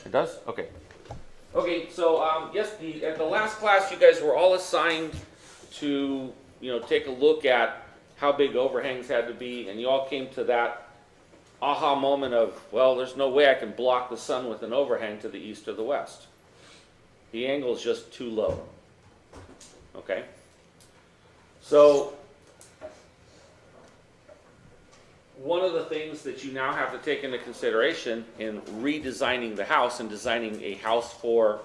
It does? Okay. Okay, so yes, at the last class, you guys were all assigned to, take a look at how big overhangs had to be, and you all came to that aha moment of, well, there's no way I can block the sun with an overhang to the east or the west. The angle is just too low. Okay? So, one of the things that you now have to take into consideration in redesigning the house and designing a house for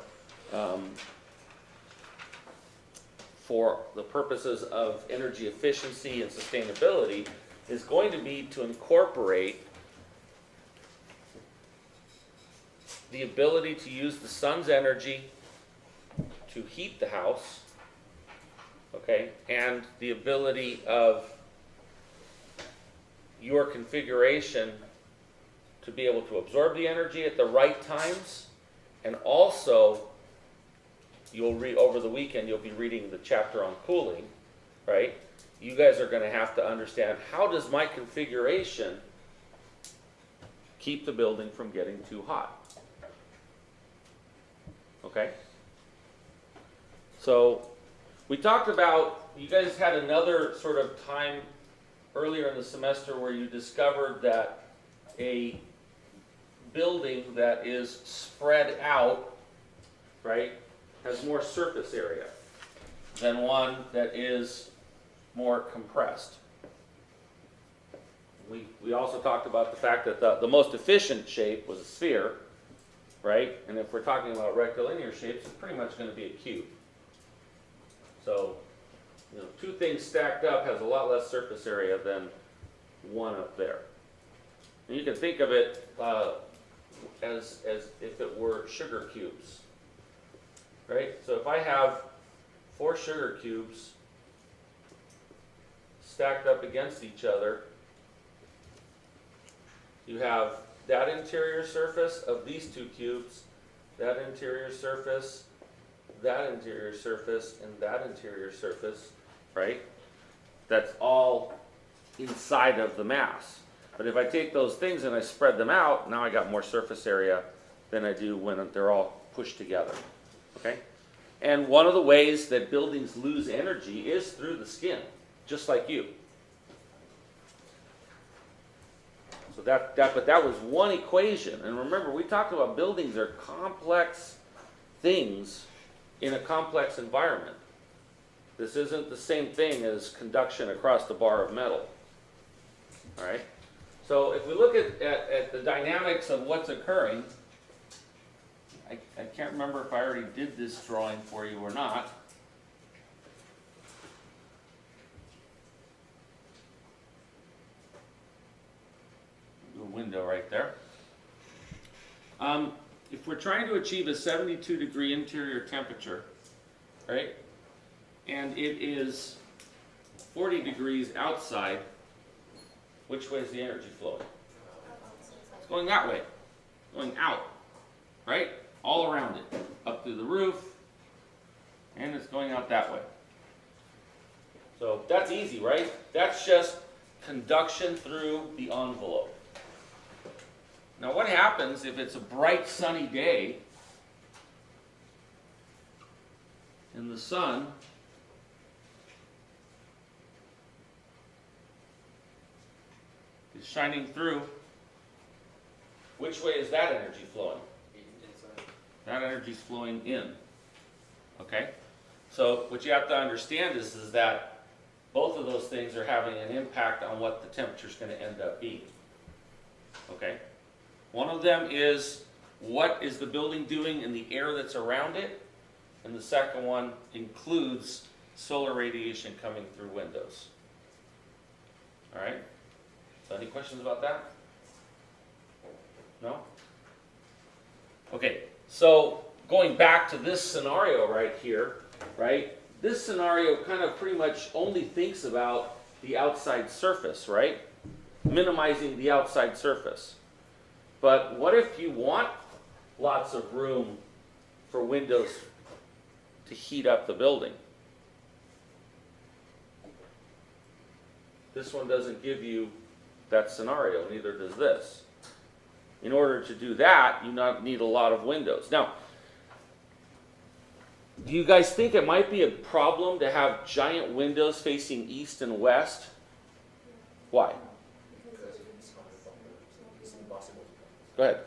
the purposes of energy efficiency and sustainability is going to be to incorporate the ability to use the sun's energy to heat the house, okay, and the ability of your configuration to be able to absorb the energy at the right times, and also over the weekend you'll be reading the chapter on cooling, right? You guys are going to have to understand, how does my configuration keep the building from getting too hot? Okay? So we talked about, you guys had another sort of time earlier in the semester where you discovered that a building that is spread out, right, has more surface area than one that is more compressed. We also talked about the fact that the most efficient shape was a sphere, right? And if we're talking about rectilinear shapes, it's pretty much going to be a cube. So, two things stacked up has a lot less surface area than one up there. And you can think of it as if it were sugar cubes, right? So if I have 4 sugar cubes stacked up against each other, you have that interior surface of these 2 cubes, that interior surface, that interior surface, and that interior surface, right? That's all inside of the mass. But if I take those things and I spread them out, now I got more surface area than I do when they're all pushed together. Okay? And one of the ways that buildings lose energy is through the skin, just like you. So but that was one equation. And remember, we talked about buildings are complex things in a complex environment. This isn't the same thing as conduction across the bar of metal. All right? So if we look at the dynamics of what's occurring, I can't remember if I already did this drawing for you or not. A window right there. If we're trying to achieve a 72-degree interior temperature, right, and it is 40 degrees outside, which way is the energy flowing? It's going that way, going out, right? All around it, up through the roof, and it's going out that way. So that's easy, right? That's just conduction through the envelope. Now what happens if it's a bright sunny day and the sun is shining through? Which way is that energy flowing? That energy is flowing in. Okay? So what you have to understand is that both of those things are having an impact on what the temperature is going to end up being. Okay? One of them is, what is the building doing in the air that's around it? And the second one includes solar radiation coming through windows. All right? So any questions about that? No? Okay, so going back to this scenario right here, right? This scenario kind of pretty much only thinks about the outside surface, right? Minimizing the outside surface. But what if you want lots of room for windows to heat up the building? This one doesn't give you that scenario, neither does this. in order to do that, you need a lot of windows. Now, do you guys think it might be a problem to have giant windows facing east and west? Why? Go ahead.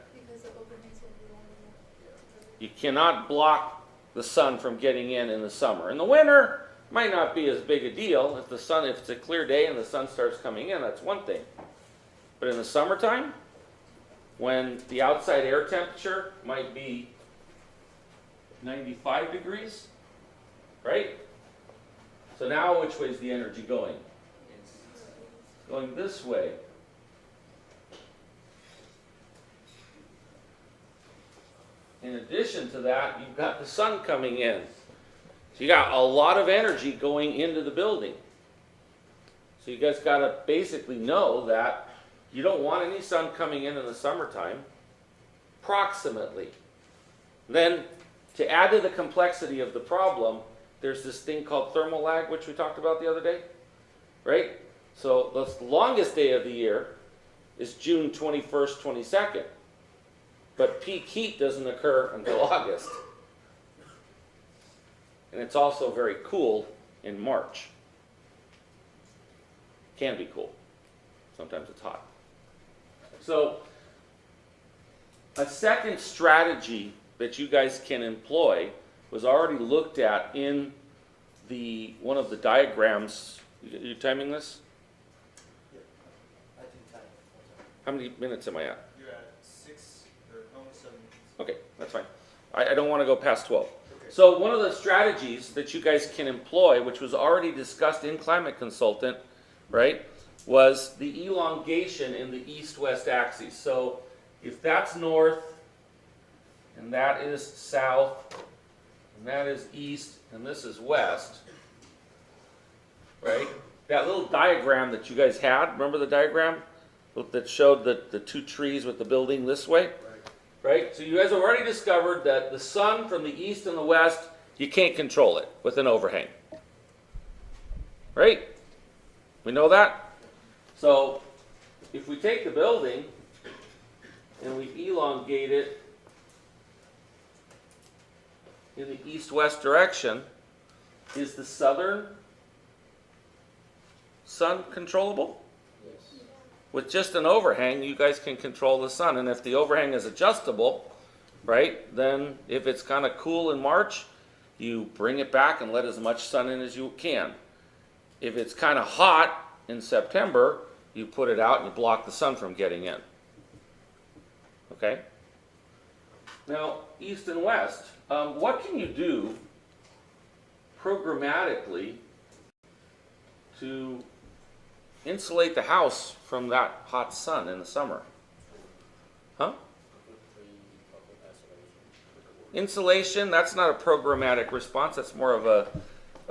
You cannot block the sun from getting in the summer. In the winter, it might not be as big a deal. If it's a clear day and the sun starts coming in, that's one thing. But in the summertime, when the outside air temperature might be 95 degrees, right? So now which way is the energy going? Going this way. In addition to that, you've got the sun coming in. So you got a lot of energy going into the building. So you guys got to basically know that you don't want any sun coming in the summertime, approximately. Then, to add to the complexity of the problem, there's this thing called thermal lag, which we talked about the other day, right? So the longest day of the year is June 21st, 22nd. But peak heat doesn't occur until August. And it's also very cool in March. Can be cool. Sometimes it's hot. So, a second strategy that you guys can employ was already looked at in one of the diagrams. You timing this? Yeah, I can time it. How many minutes am I at? You're at 6, or almost 7 minutes. Okay, that's fine. I don't want to go past 12. Okay. So one of the strategies that you guys can employ, which was already discussed in Climate Consultant, right, was the elongation in the east-west axis. So if that's north, and that is south, and that is east, and this is west, right? That little diagram that you guys had, remember the diagram that showed the two trees with the building this way? Right? So you guys have already discovered that the sun from the east and the west, you can't control it with an overhang. Right? We know that? So if we take the building and we elongate it in the east-west direction, is the southern sun controllable? Yes. With just an overhang, you guys can control the sun. And if the overhang is adjustable, right, then if it's kind of cool in March, you bring it back and let as much sun in as you can. If it's kind of hot in September, you put it out and you block the sun from getting in. Okay? Now, east and west, what can you do programmatically to insulate the house from that hot sun in the summer? Huh? Insulation, that's not a programmatic response. That's more of a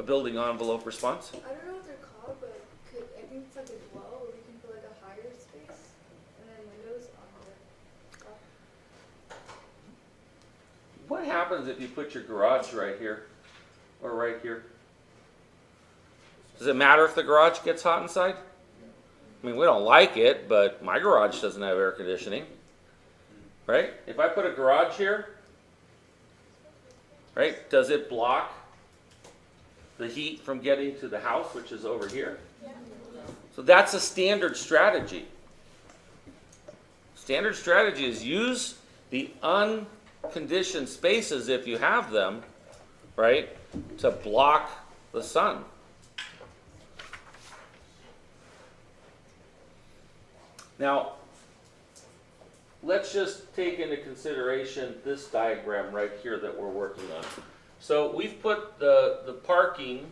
building envelope response. I don't know what they're called, but I think it's like a dwell where we can put like a higher space and then windows on the top. What happens if you put your garage right here or right here? Does it matter if the garage gets hot inside? I mean, we don't like it, but my garage doesn't have air conditioning. Right? If I put a garage here, right, does it block the heat from getting to the house, which is over here? Yeah. So that's a standard strategy. Standard strategy is use the unconditioned spaces, if you have them, right, to block the sun. Now, let's just take into consideration this diagram right here that we're working on. So we've put the parking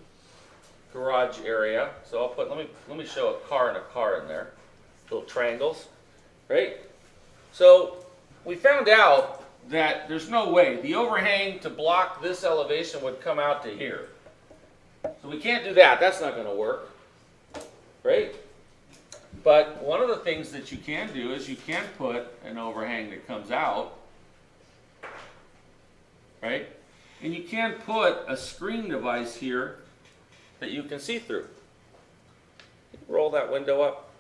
garage area. So I'll put, let me show a car and a car in there, little triangles, right? So we found out that there's no way the overhang to block this elevation would come out to here. So we can't do that. That's not going to work, right? But one of the things that you can do is you can put an overhang that comes out, right? And you can put a screen device here that you can see through. Roll that window up.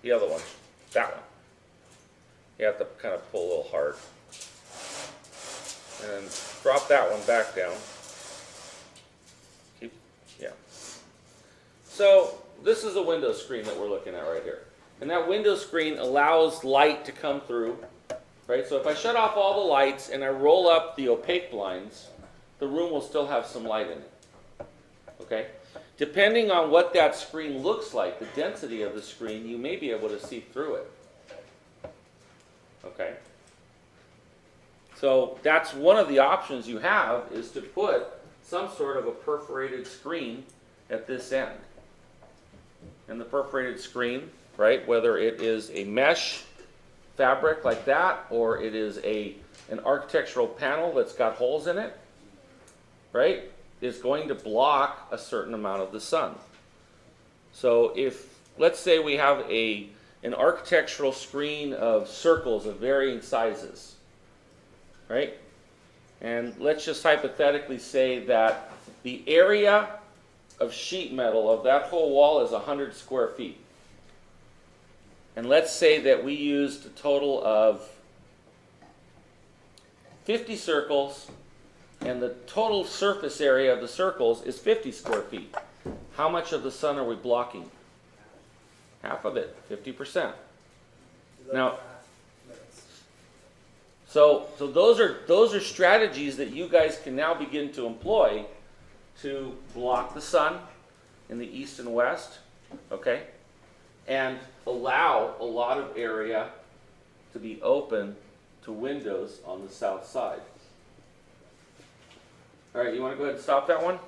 The other one. That one. You have to kind of pull a little hard. And drop that one back down. Yeah. So this is a window screen that we're looking at right here. And that window screen allows light to come through. Right? So if I shut off all the lights and I roll up the opaque blinds, the room will still have some light in it. Okay? Depending on what that screen looks like, the density of the screen, you may be able to see through it. Okay? So that's one of the options you have, is to put some sort of a perforated screen at this end. And the perforated screen, right, whether it is a mesh fabric like that, or it is an architectural panel that's got holes in it, right, is going to block a certain amount of the sun. So if, let's say we have an architectural screen of circles of varying sizes, right? And let's just hypothetically say that the area of sheet metal of that whole wall is 100 square feet. And let's say that we used a total of 50 circles, and the total surface area of the circles is 50 square feet. How much of the sun are we blocking? Half of it, 50%. Now, so those are strategies that you guys can now begin to employ to block the sun in the east and west, okay, and allow a lot of area to be open to windows on the south side. All right, you want to go ahead and stop that one?